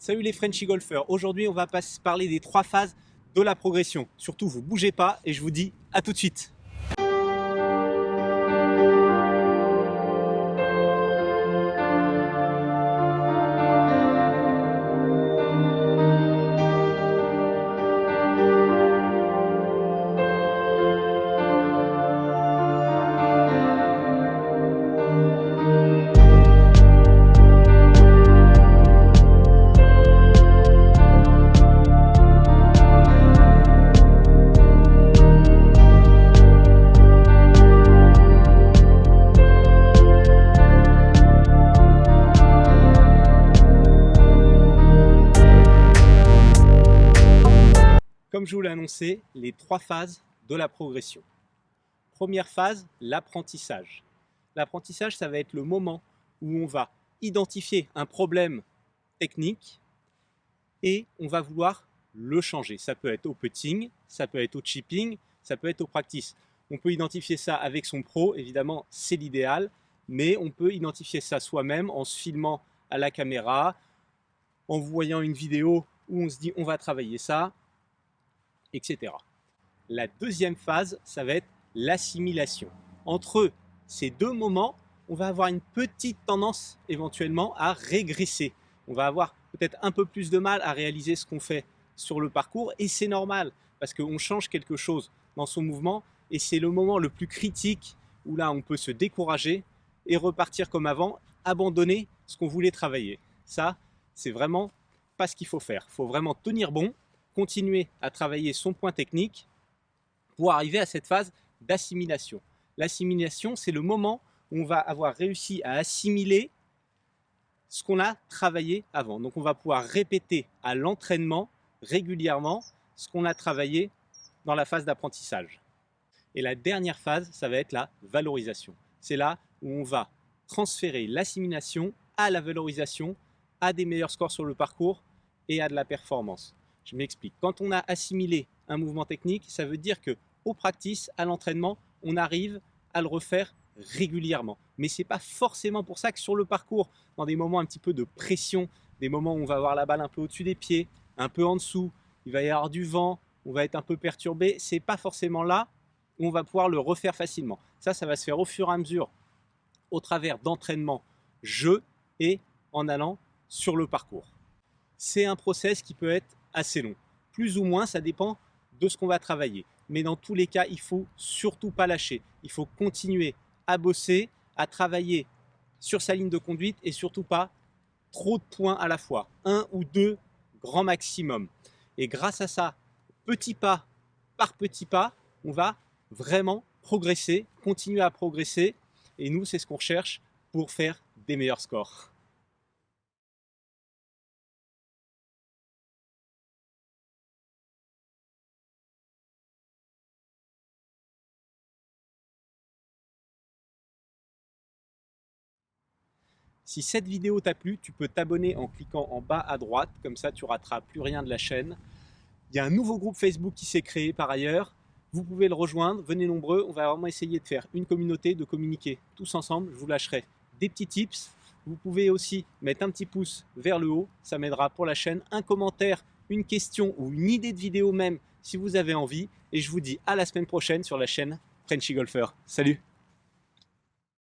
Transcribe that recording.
Salut les Frenchy golfeurs, aujourd'hui on va parler des 3 phases de la progression. Surtout vous bougez pas et je vous dis à tout de suite. Comme je vous l'ai annoncé, les 3 phases de la progression. Première phase, l'apprentissage. L'apprentissage, ça va être le moment où on va identifier un problème technique et on va vouloir le changer. Ça peut être au putting, ça peut être au chipping, ça peut être au practice. On peut identifier ça avec son pro, évidemment c'est l'idéal, mais on peut identifier ça soi-même en se filmant à la caméra, en voyant une vidéo où on se dit on va travailler ça, etc. La deuxième phase, ça va être l'assimilation. Entre ces deux moments, on va avoir une petite tendance éventuellement à régresser. On va avoir peut-être un peu plus de mal à réaliser ce qu'on fait sur le parcours et c'est normal parce qu'on change quelque chose dans son mouvement et c'est le moment le plus critique où là on peut se décourager et repartir comme avant, abandonner ce qu'on voulait travailler. Ça, c'est vraiment pas ce qu'il faut faire. Il faut vraiment tenir bon, continuer à travailler son point technique pour arriver à cette phase d'assimilation. L'assimilation, c'est le moment où on va avoir réussi à assimiler ce qu'on a travaillé avant. Donc on va pouvoir répéter à l'entraînement régulièrement ce qu'on a travaillé dans la phase d'apprentissage. Et la dernière phase, ça va être la valorisation. C'est là où on va transférer l'assimilation à la valorisation, à des meilleurs scores sur le parcours et à de la performance. Je m'explique. Quand on a assimilé un mouvement technique, ça veut dire qu'au practice, à l'entraînement, on arrive à le refaire régulièrement. Mais ce n'est pas forcément pour ça que sur le parcours, dans des moments un petit peu de pression, des moments où on va avoir la balle un peu au-dessus des pieds, un peu en dessous, il va y avoir du vent, on va être un peu perturbé, ce n'est pas forcément là où on va pouvoir le refaire facilement. Ça va se faire au fur et à mesure, au travers d'entraînement, jeu et en allant sur le parcours. C'est un process qui peut être assez long. Plus ou moins, ça dépend de ce qu'on va travailler. Mais dans tous les cas, il ne faut surtout pas lâcher. Il faut continuer à bosser, à travailler sur sa ligne de conduite et surtout pas trop de points à la fois. 1 ou 2 grand maximum. Et grâce à ça, petit pas par petit pas, on va vraiment progresser, continuer à progresser. Et nous, c'est ce qu'on recherche pour faire des meilleurs scores. Si cette vidéo t'a plu, tu peux t'abonner en cliquant en bas à droite, comme ça tu rateras plus rien de la chaîne. Il y a un nouveau groupe Facebook qui s'est créé par ailleurs. Vous pouvez le rejoindre, venez nombreux, on va vraiment essayer de faire une communauté, de communiquer tous ensemble. Je vous lâcherai des petits tips. Vous pouvez aussi mettre un petit pouce vers le haut, ça m'aidera pour la chaîne. Un commentaire, une question ou une idée de vidéo même si vous avez envie. Et je vous dis à la semaine prochaine sur la chaîne Frenchy Golfer. Salut!